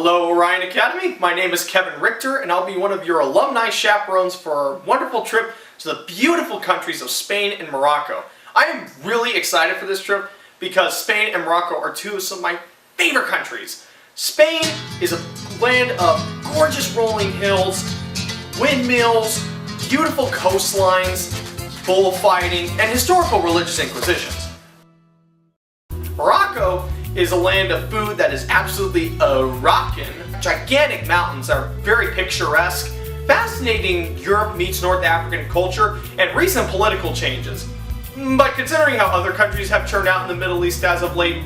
Hello Orion Academy, my name is Kevin Richter and I'll be one of your alumni chaperones for our wonderful trip to the beautiful countries of Spain and Morocco. I am really excited for this trip because Spain and Morocco are two of some of my favorite countries. Spain is a land of gorgeous rolling hills, windmills, beautiful coastlines, bullfighting, and historical religious inquisitions. Morocco is a land of food that is absolutely rockin'. Gigantic mountains are very picturesque, fascinating Europe meets North African culture, and recent political changes. But considering how other countries have turned out in the Middle East as of late,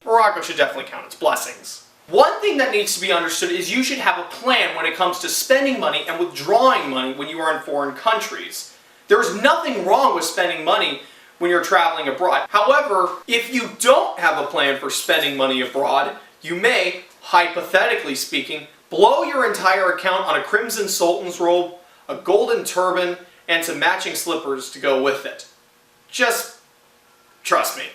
Morocco should definitely count its blessings. One thing that needs to be understood is you should have a plan when it comes to spending money and withdrawing money when you are in foreign countries. There's nothing wrong with spending money when you're traveling abroad. However, if you don't have a plan for spending money abroad, you may, hypothetically speaking, blow your entire account on a crimson sultan's robe, a golden turban, and some matching slippers to go with it. Just trust me.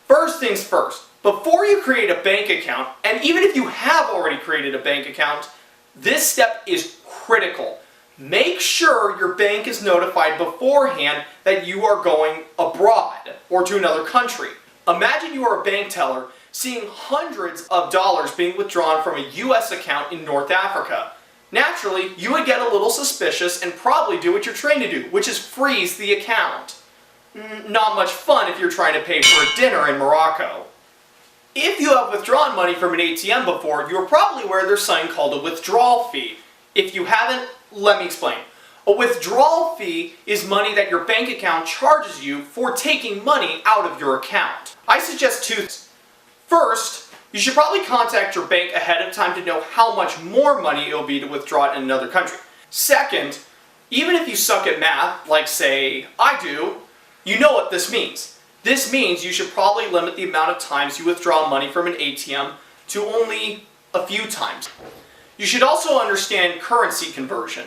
First things first, before you create a bank account, and even if you have already created a bank account, this step is critical. Make sure your bank is notified beforehand that you are going abroad or to another country. Imagine you are a bank teller seeing hundreds of dollars being withdrawn from a US account in North Africa. Naturally, you would get a little suspicious and probably do what you're trained to do, which is freeze the account. Not much fun if you're trying to pay for a dinner in Morocco. If you have withdrawn money from an ATM before, you're probably aware there's something called a withdrawal fee. If you haven't, let me explain. A withdrawal fee is money that your bank account charges you for taking money out of your account. I suggest two things. First, you should probably contact your bank ahead of time to know how much more money it will be to withdraw it in another country. Second, even if you suck at math, like say I do, you know what this means. This means you should probably limit the amount of times you withdraw money from an ATM to only a few times. You should also understand currency conversion.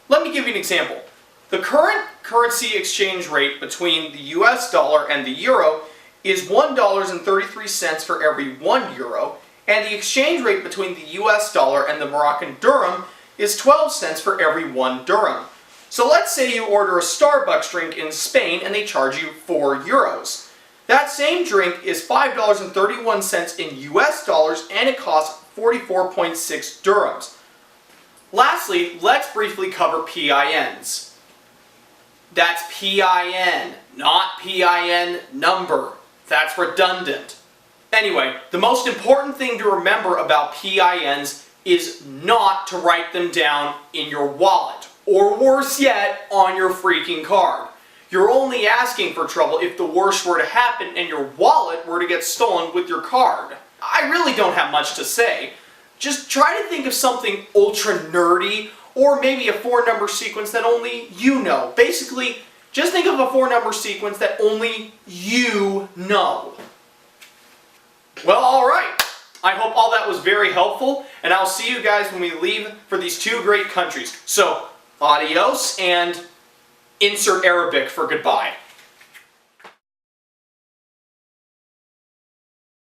Let me give you an example. The current currency exchange rate between the US dollar and the euro is $1.33 for every 1 euro, and the exchange rate between the US dollar and the Moroccan dirham is 12 cents for every 1 dirham. So let's say you order a Starbucks drink in Spain and they charge you 4 euros. That same drink is $5.31 in US dollars and it costs 44.6 dirhams. Lastly, let's briefly cover PINs. That's PIN, not PIN number. That's redundant. Anyway, the most important thing to remember about PINs is not to write them down in your wallet, or worse yet, on your freaking card. You're only asking for trouble if the worst were to happen and your wallet were to get stolen with your card. I really don't have much to say. Just try to think of something ultra nerdy, or maybe a 4-number sequence that only you know. Basically, just think of a 4-number sequence that only you know. Well, alright. I hope all that was very helpful, and I'll see you guys when we leave for these two great countries. So, adios, and insert Arabic for goodbye.